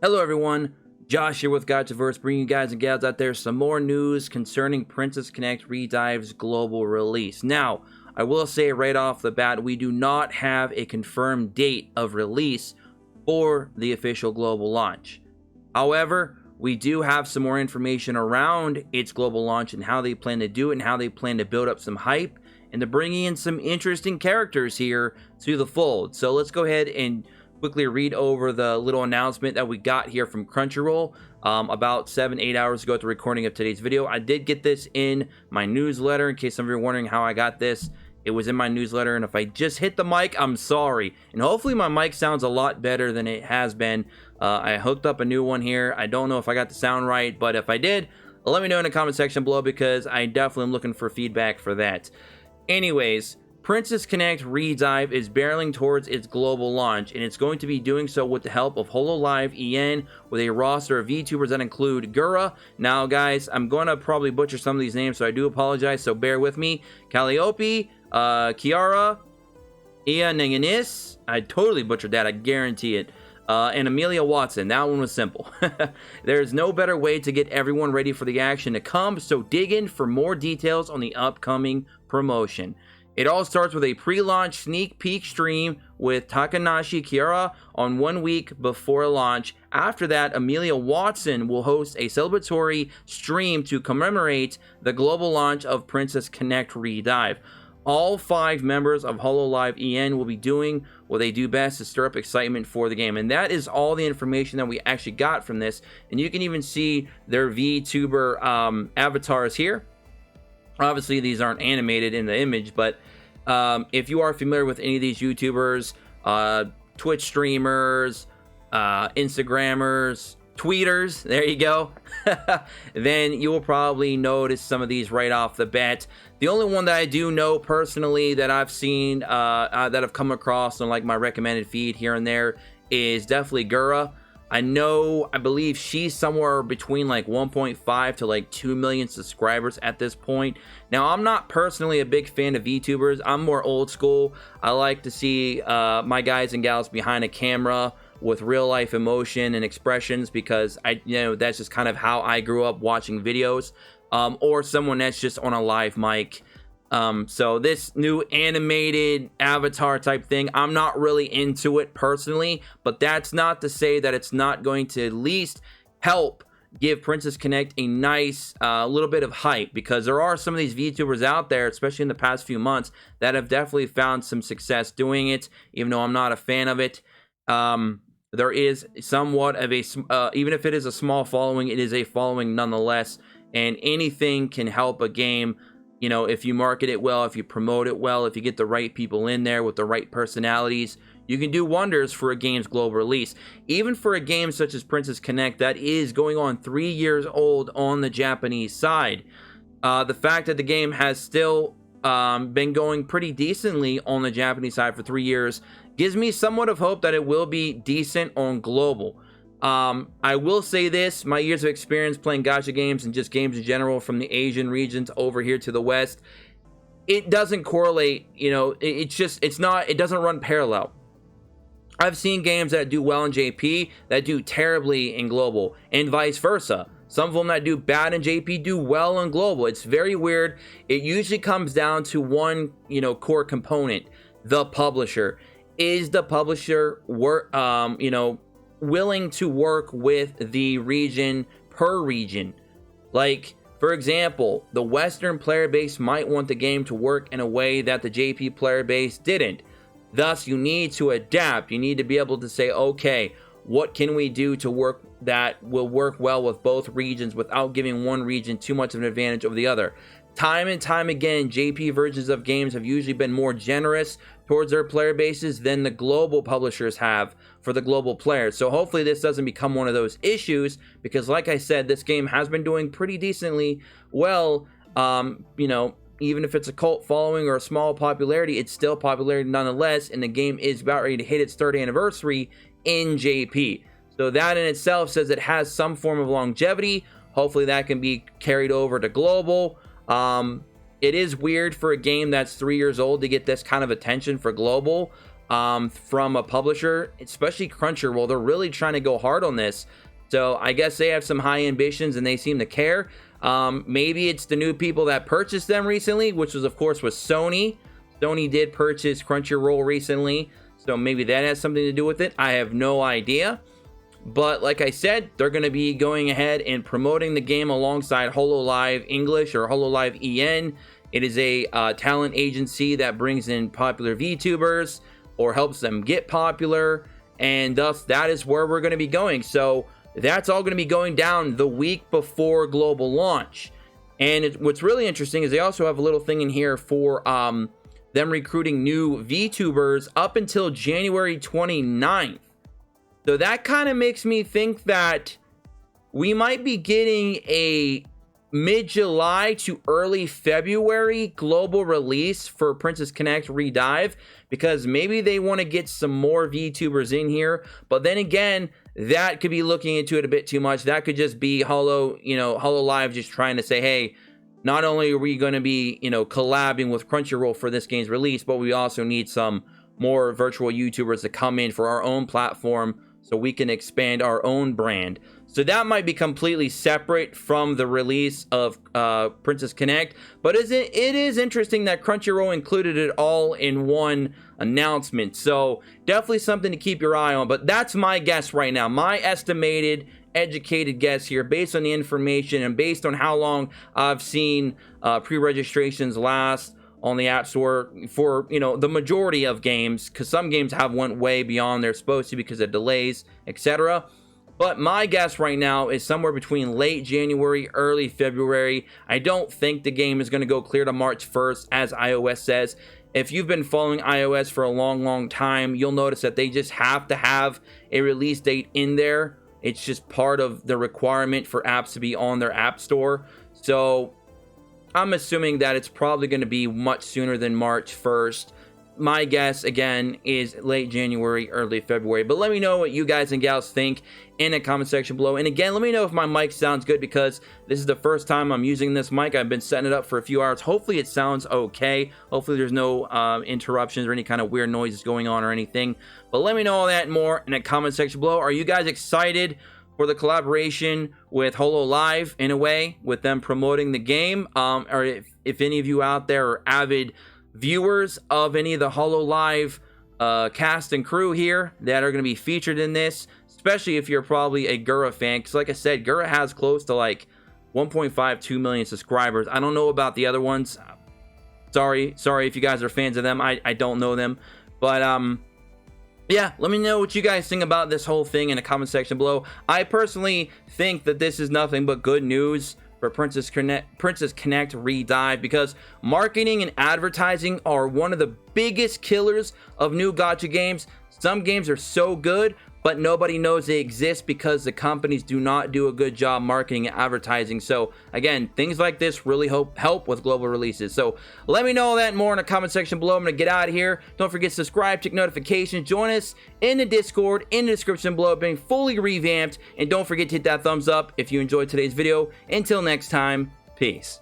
Hello everyone, Josh here with GachaVerse, bringing you guys and gals out there some more news concerning Princess Connect Redive's global release. Now, I will say right off the bat, we do not have a confirmed date of release for the official global launch. However, we do have some more information around its global launch and how they plan to do it and how they plan to build up some hype and to bring in some interesting characters here to the fold. So let's go ahead and quickly read over the little announcement that we got here from Crunchyroll about 7-8 hours ago at the recording of today's video. I did get this in my newsletter. In case some of you are wondering how I got this, it was in my newsletter, and if I just hit the mic, I'm sorry. And hopefully my mic sounds a lot better than it has been. I hooked up a new one here. I don't know if I got the sound right, but if I did, let me know in the comment section below, because I definitely am looking for feedback for that. Anyways, Princess Connect Redive is barreling towards its global launch, and it's going to be doing so with the help of Hololive EN, with a roster of VTubers that include Gura. Now, guys, I'm going to probably butcher some of these names, so I do apologize, so bear with me. Calliope, Kiara, Ia Nanganis, I totally butchered that, I guarantee it. And Amelia Watson. That one was simple. There's no better way to get everyone ready for the action to come, so dig in for more details on the upcoming promotion. It all starts with a pre-launch sneak peek stream with Takanashi Kiara on 1 week before launch. After that, Amelia Watson will host a celebratory stream to commemorate the global launch of Princess Connect Redive. All 5 members of Hololive EN will be doing what they do best to stir up excitement for the game. And that is all the information that we actually got from this. And you can even see their VTuber avatars here. Obviously, these aren't animated in the image, but if you are familiar with any of these YouTubers, Twitch streamers, Instagrammers, tweeters, there you go, then you will probably notice some of these right off the bat. The only one that I do know personally that I've seen, that I've come across on like my recommended feed here and there, is definitely Gura. I believe she's somewhere between like 1.5 to like 2 million subscribers at this point. Now, I'm not personally a big fan of VTubers. I'm more old school. I like to see my guys and gals behind a camera with real life emotion and expressions, because that's just kind of how I grew up watching videos, or someone that's just on a live mic. So this new animated avatar type thing, I'm not really into it personally, but that's not to say that it's not going to at least help give Princess Connect a nice little bit of hype, because there are some of these VTubers out there, especially in the past few months, that have definitely found some success doing it, even though I'm not a fan of it. There is somewhat of a, even if it is a small following, it is a following nonetheless, and anything can help a game. You know, if you market it well, if you promote it well, if you get the right people in there with the right personalities, you can do wonders for a game's global release. Even for a game such as Princess Connect that is going on 3 years old on the Japanese side. The fact that the game has still been going pretty decently on the Japanese side for 3 years gives me somewhat of hope that it will be decent on global. I will say this, my years of experience playing gacha games and just games in general from the Asian regions over here to the West, it doesn't correlate, it doesn't run parallel. I've seen games that do well in JP that do terribly in global, and vice versa. Some of them that do bad in JP do well in global. It's very weird. It usually comes down to one, core component: the publisher. Is the publisher willing to work with the region per region? Like, for example, the Western player base might want the game to work in a way that the JP player base didn't. Thus, you need to adapt. You need to be able to say, okay, what can we do to work that will work well with both regions without giving one region too much of an advantage over the other? Time and time again, JP versions of games have usually been more generous towards their player bases than the global publishers have for the global players. So hopefully this doesn't become one of those issues, because like I said, this game has been doing pretty decently well. Even if it's a cult following or a small popularity, it's still popularity nonetheless, and the game is about ready to hit its 3rd anniversary in JP. So that in itself says it has some form of longevity. Hopefully that can be carried over to global. It is weird for a game that's 3 years old to get this kind of attention for global. from a publisher, especially Crunchyroll. They're really trying to go hard on this. So I guess they have some high ambitions and they seem to care. Maybe it's the new people that purchased them recently, which was, of course, was Sony. Sony did purchase Crunchyroll recently, so maybe that has something to do with it. I have no idea. But like I said, they're going to be going ahead and promoting the game alongside Hololive English or Hololive EN. It is a talent agency that brings in popular VTubers or helps them get popular, and thus that is where we're going to be going. So that's all going to be going down the week before global launch. And what's really interesting is they also have a little thing in here for them recruiting new VTubers up until January 29th. So that kind of makes me think that we might be getting a mid-July to early February global release for Princess Connect Redive, because maybe they want to get some more VTubers in here. But then again, that could be looking into it a bit too much. That could just be Hololive just trying to say, hey, not only are we going to be, collabing with Crunchyroll for this game's release, but we also need some more virtual YouTubers to come in for our own platform so we can expand our own brand. So that might be completely separate from the release of Princess Connect. But it is interesting that Crunchyroll included it all in one announcement. So definitely something to keep your eye on. But that's my guess right now. My estimated educated guess here based on the information and based on how long I've seen pre-registrations last on the App Store for, the majority of games, because some games have went way beyond they're supposed to because of delays, etc. But my guess right now is somewhere between late January, early February. I don't think the game is going to go clear to March 1st, as iOS says. If you've been following iOS for a long time, you'll notice that they just have to have a release date in there. It's just part of the requirement for apps to be on their App Store. So I'm assuming that it's probably going to be much sooner than March 1st. My guess, again, is late January, early February. But let me know what you guys and gals think in the comment section below. And again, let me know if my mic sounds good, because this is the first time I'm using this mic. I've been setting it up for a few hours. Hopefully it sounds okay. Hopefully there's no interruptions or any kind of weird noises going on or anything. But let me know all that and more in the comment section below. Are you guys excited for the collaboration with Hololive, in a way, with them promoting the game? Or if any of you out there are avid viewers of any of the Hololive cast and crew here that are going to be featured in this, especially if you're probably a Gura fan, because like I said, Gura has close to like 1.52 million subscribers. I don't know about the other ones. Sorry if you guys are fans of them. I don't know them, but yeah, let me know what you guys think about this whole thing in the comment section below. I personally think that this is nothing but good news for Princess Connect Redive, because marketing and advertising are one of the biggest killers of new gacha games. Some games are so good, but nobody knows they exist because the companies do not do a good job marketing and advertising. So again, things like this really help with global releases. So let me know all that and more in the comment section below. I'm gonna get out of here. Don't forget to subscribe, check notifications, join us in the Discord in the description below, being fully revamped. And don't forget to hit that thumbs up if you enjoyed today's video. Until next time, peace.